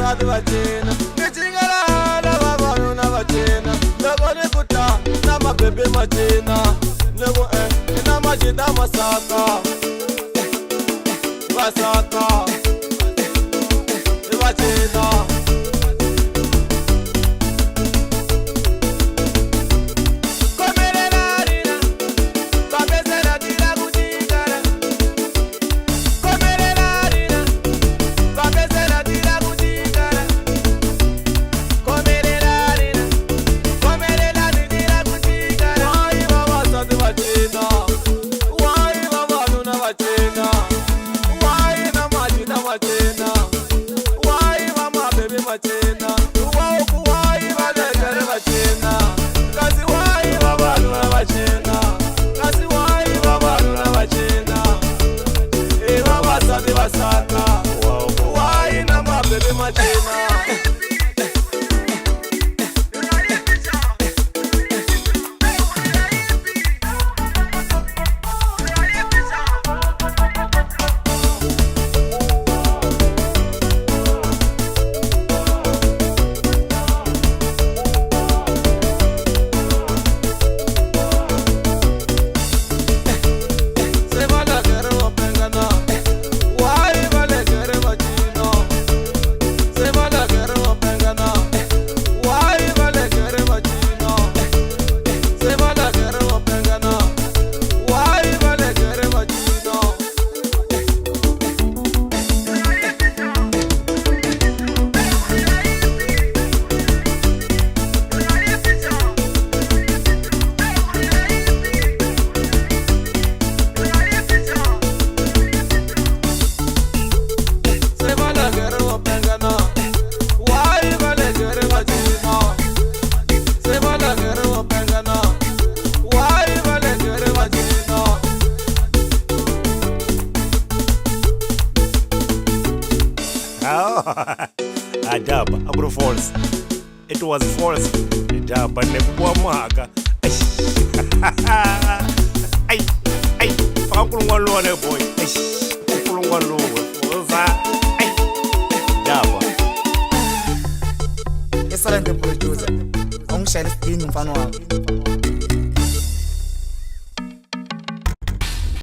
vasati va cina ni cingelala vavanuna va cina loko ni kuta na mabebe ma cina loko na macita masaka vasaka va cina Adaba, Abro Falls. It was false. Adaba, Nebua Maka. Ay, Uncle one lower boy. Uncle one lower. Ay, Adaba. Excellent producer. I'm Sheriff Dean Fanwa.